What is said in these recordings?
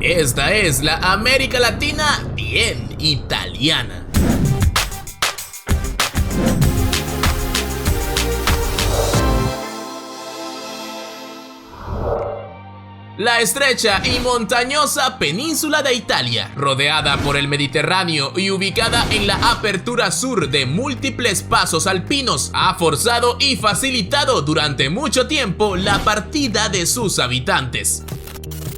Esta es la América Latina bien italiana. La estrecha y montañosa península de Italia, rodeada por el Mediterráneo y ubicada en la apertura sur de múltiples pasos alpinos, ha forzado y facilitado durante mucho tiempo la partida de sus habitantes.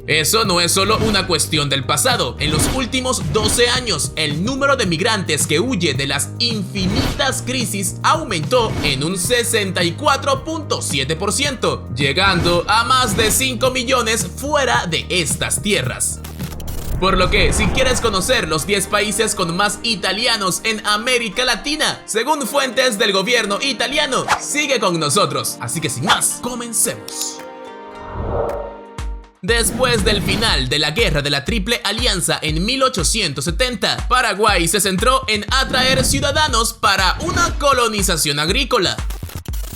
Eso no es solo una cuestión del pasado. En los últimos 12 años, el número de migrantes que huye de las infinitas crisis aumentó en un 64.7%, llegando a más de 5 millones fuera de estas tierras. Por lo que, si quieres conocer los 10 países con más italianos en América Latina, según fuentes del gobierno italiano, sigue con nosotros. Así que sin más, comencemos. Después del final de la Guerra de la Triple Alianza en 1870, Paraguay se centró en atraer ciudadanos para una colonización agrícola.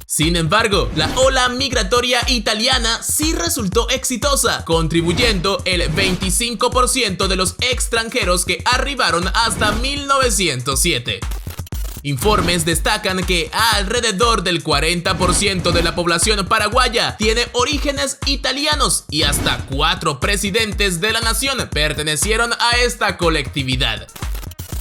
Sin embargo, la ola migratoria italiana sí resultó exitosa, contribuyendo el 25% de los extranjeros que arribaron hasta 1907. Informes destacan que alrededor del 40% de la población paraguaya tiene orígenes italianos y hasta 4 presidentes de la nación pertenecieron a esta colectividad.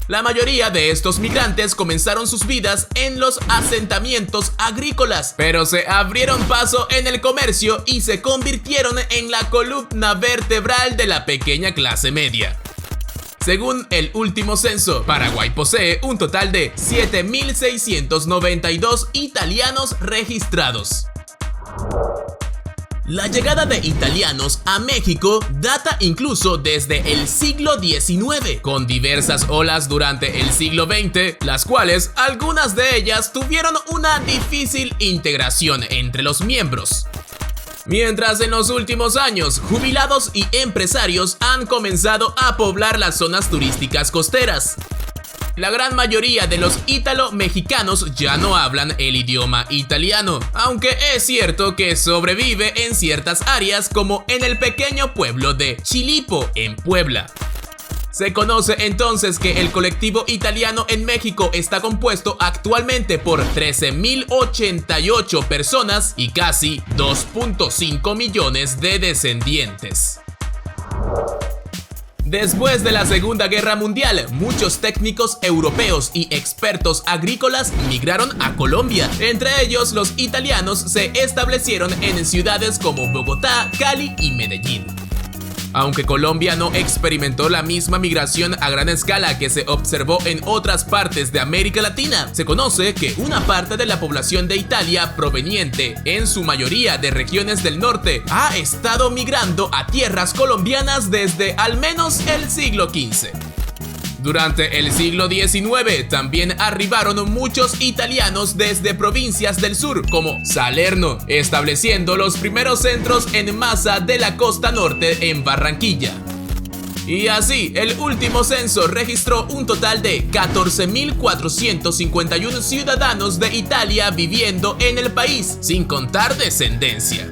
La mayoría de estos migrantes comenzaron sus vidas en los asentamientos agrícolas, pero se abrieron paso en el comercio y se convirtieron en la columna vertebral de la pequeña clase media. Según el último censo, Paraguay posee un total de 7.692 italianos registrados. La llegada de italianos a México data incluso desde el siglo XIX, con diversas olas durante el siglo XX, las cuales algunas de ellas tuvieron una difícil integración entre los miembros. Mientras en los últimos años, jubilados y empresarios han comenzado a poblar las zonas turísticas costeras. La gran mayoría de los ítalo-mexicanos ya no hablan el idioma italiano, aunque es cierto que sobrevive en ciertas áreas como en el pequeño pueblo de Chilipo, en Puebla. Se conoce entonces que el colectivo italiano en México está compuesto actualmente por 13.088 personas y casi 2.5 millones de descendientes. Después de la Segunda Guerra Mundial, muchos técnicos europeos y expertos agrícolas migraron a Colombia. Entre ellos, los italianos se establecieron en ciudades como Bogotá, Cali y Medellín. Aunque Colombia no experimentó la misma migración a gran escala que se observó en otras partes de América Latina, se conoce que una parte de la población de Italia, proveniente en su mayoría de regiones del norte, ha estado migrando a tierras colombianas desde al menos el siglo XV. Durante el siglo XIX también arribaron muchos italianos desde provincias del sur, como Salerno, estableciendo los primeros centros en masa de la costa norte en Barranquilla. Y así, el último censo registró un total de 14.451 ciudadanos de Italia viviendo en el país, sin contar descendencia.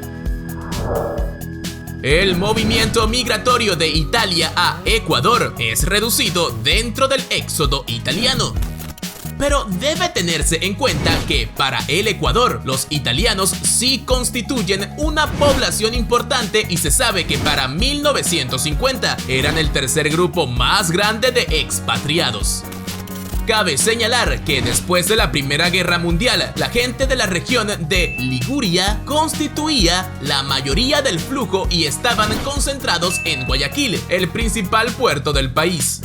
El movimiento migratorio de Italia a Ecuador es reducido dentro del éxodo italiano. Pero debe tenerse en cuenta que para el Ecuador, los italianos sí constituyen una población importante y se sabe que para 1950 eran el tercer grupo más grande de expatriados. Cabe señalar que después de la Primera Guerra Mundial, la gente de la región de Liguria constituía la mayoría del flujo y estaban concentrados en Guayaquil, el principal puerto del país.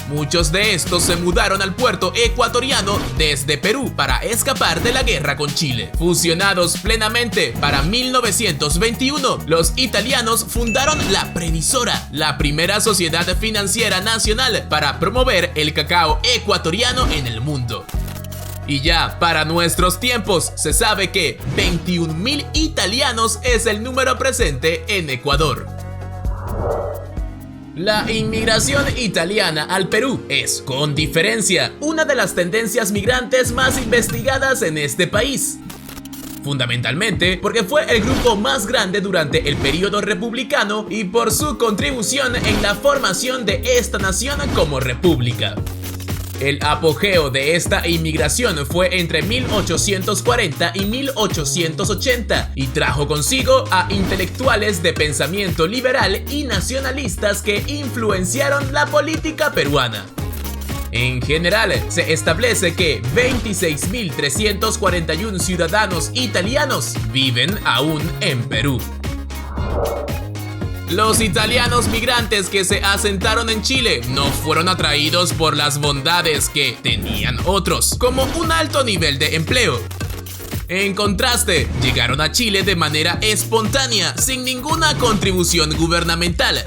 Muchos de estos se mudaron al puerto ecuatoriano desde Perú para escapar de la guerra con Chile. Fusionados plenamente para 1921, los italianos fundaron La Previsora, la primera sociedad financiera nacional para promover el cacao ecuatoriano en el mundo. Y ya para nuestros tiempos se sabe que 21.000 italianos es el número presente en Ecuador. La inmigración italiana al Perú es, con diferencia, una de las tendencias migrantes más investigadas en este país. fundamentalmente porque fue el grupo más grande durante el periodo republicano y por su contribución en la formación de esta nación como república. El apogeo de esta inmigración fue entre 1840 y 1880 y trajo consigo a intelectuales de pensamiento liberal y nacionalistas que influenciaron la política peruana. En general, se establece que 26.341 ciudadanos italianos viven aún en Perú. Los italianos migrantes que se asentaron en Chile no fueron atraídos por las bondades que tenían otros, como un alto nivel de empleo. En contraste, llegaron a Chile de manera espontánea, sin ninguna contribución gubernamental.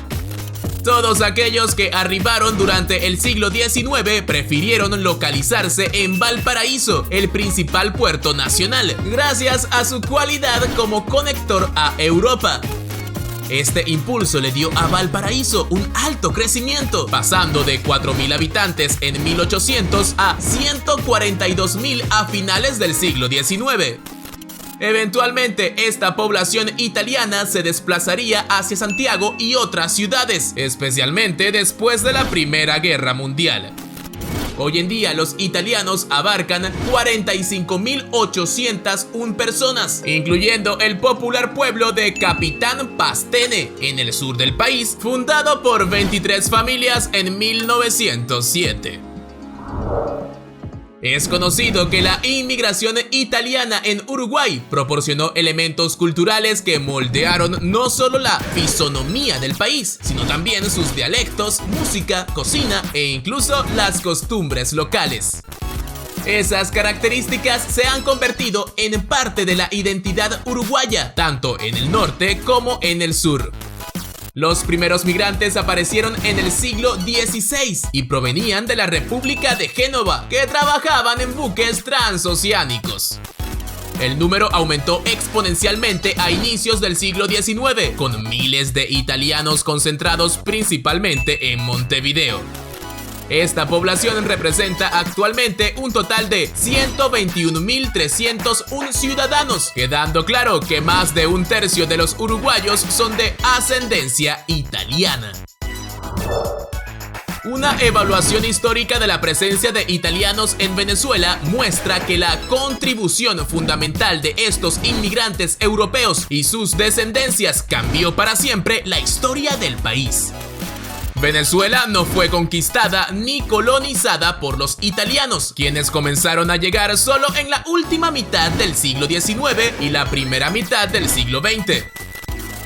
Todos aquellos que arribaron durante el siglo XIX prefirieron localizarse en Valparaíso, el principal puerto nacional, gracias a su cualidad como conector a Europa. Este impulso le dio a Valparaíso un alto crecimiento, pasando de 4.000 habitantes en 1800 a 142.000 a finales del siglo XIX. Eventualmente, esta población italiana se desplazaría hacia Santiago y otras ciudades, especialmente después de la Primera Guerra Mundial. Hoy en día los italianos abarcan 45.801 personas, incluyendo el popular pueblo de Capitán Pastene, en el sur del país, fundado por 23 familias en 1907. Es conocido que la inmigración italiana en Uruguay proporcionó elementos culturales que moldearon no solo la fisonomía del país, sino también sus dialectos, música, cocina e incluso las costumbres locales. Esas características se han convertido en parte de la identidad uruguaya, tanto en el norte como en el sur. Los primeros migrantes aparecieron en el siglo XVI y provenían de la República de Génova, que trabajaban en buques transoceánicos. El número aumentó exponencialmente a inicios del siglo XIX, con miles de italianos concentrados principalmente en Montevideo. Esta población representa actualmente un total de 121.301 ciudadanos, quedando claro que más de un tercio de los uruguayos son de ascendencia italiana. Una evaluación histórica de la presencia de italianos en Venezuela muestra que la contribución fundamental de estos inmigrantes europeos y sus descendencias cambió para siempre la historia del país. Venezuela no fue conquistada ni colonizada por los italianos, quienes comenzaron a llegar solo en la última mitad del siglo XIX y la primera mitad del siglo XX.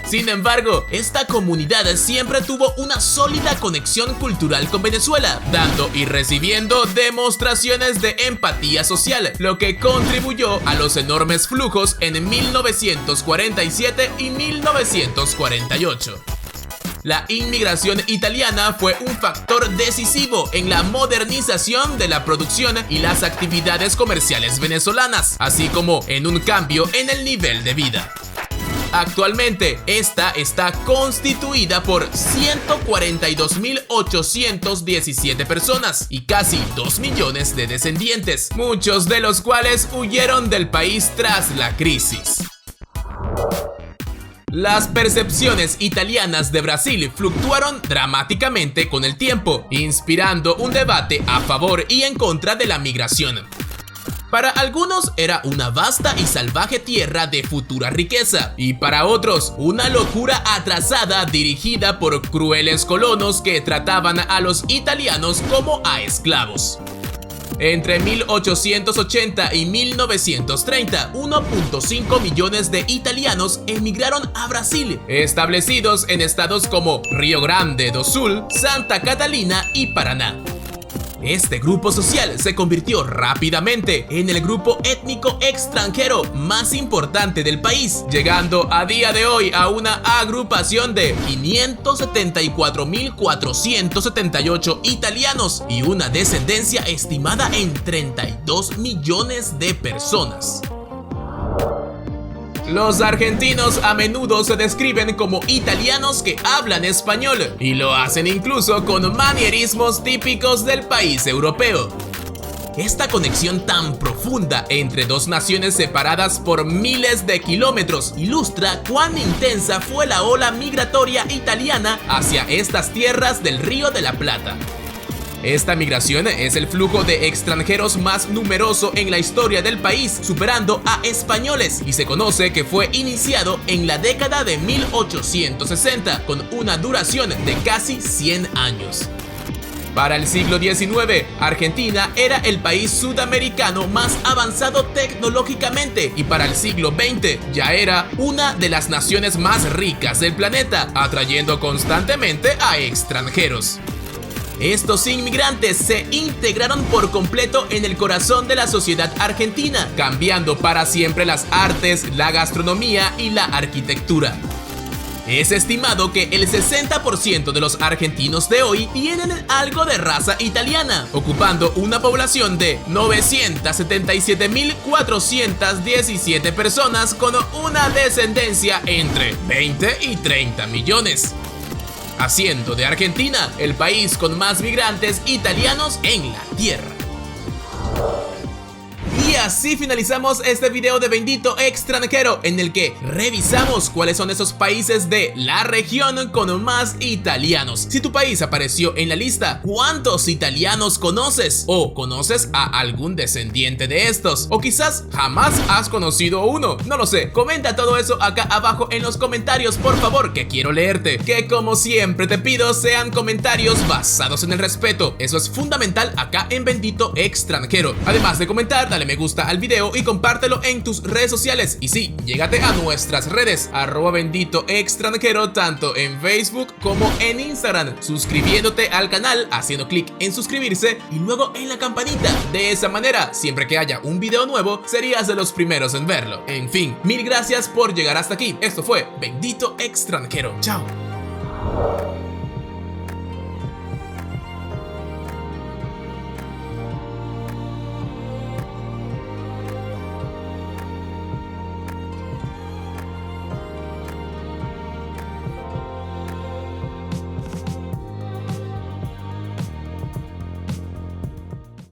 Sin embargo, esta comunidad siempre tuvo una sólida conexión cultural con Venezuela, dando y recibiendo demostraciones de empatía social, lo que contribuyó a los enormes flujos en 1947 y 1948. La inmigración italiana fue un factor decisivo en la modernización de la producción y las actividades comerciales venezolanas, así como en un cambio en el nivel de vida. Actualmente, esta está constituida por 142.817 personas y casi 2 millones de descendientes, muchos de los cuales huyeron del país tras la crisis. Las percepciones italianas de Brasil fluctuaron dramáticamente con el tiempo, inspirando un debate a favor y en contra de la migración. Para algunos era una vasta y salvaje tierra de futura riqueza, y para otros una locura atrasada dirigida por crueles colonos que trataban a los italianos como a esclavos. Entre 1880 y 1930, 1.5 millones de italianos emigraron a Brasil, establecidos en estados como Río Grande do Sul, Santa Catalina y Paraná. Este grupo social se convirtió rápidamente en el grupo étnico extranjero más importante del país, llegando a día de hoy a una agrupación de 574.478 italianos y una descendencia estimada en 32 millones de personas. Los argentinos a menudo se describen como italianos que hablan español y lo hacen incluso con manierismos típicos del país europeo. Esta conexión tan profunda entre dos naciones separadas por miles de kilómetros ilustra cuán intensa fue la ola migratoria italiana hacia estas tierras del Río de la Plata. Esta migración es el flujo de extranjeros más numeroso en la historia del país, superando a españoles, y se conoce que fue iniciado en la década de 1860, con una duración de casi 100 años. Para el siglo XIX, Argentina era el país sudamericano más avanzado tecnológicamente, y para el siglo XX ya era una de las naciones más ricas del planeta, atrayendo constantemente a extranjeros. Estos inmigrantes se integraron por completo en el corazón de la sociedad argentina, cambiando para siempre las artes, la gastronomía y la arquitectura. Es estimado que el 60% de los argentinos de hoy tienen algo de raza italiana, ocupando una población de 977.417 personas con una descendencia entre 20 y 30 millones. Haciendo de Argentina el país con más migrantes italianos en la Tierra. Y así finalizamos este video de Bendito Extranjero, en el que revisamos cuáles son esos países de la región con más italianos. Si tu país apareció en la lista, ¿cuántos italianos conoces? ¿O conoces a algún descendiente de estos? ¿O quizás jamás has conocido uno? No lo sé, comenta todo eso acá abajo en los comentarios, por favor, que quiero leerte. Que como siempre te pido, sean comentarios basados en el respeto. Eso es fundamental acá en Bendito Extranjero. Además de comentar, dale me gusta al video y compártelo en tus redes sociales. Y sí, llégate a nuestras redes, @Bendito Extranjero, tanto en Facebook como en Instagram, suscribiéndote al canal, haciendo clic en suscribirse y luego en la campanita. De esa manera, siempre que haya un video nuevo, serías de los primeros en verlo. En fin, mil gracias por llegar hasta aquí. Esto fue Bendito Extranjero. Chao.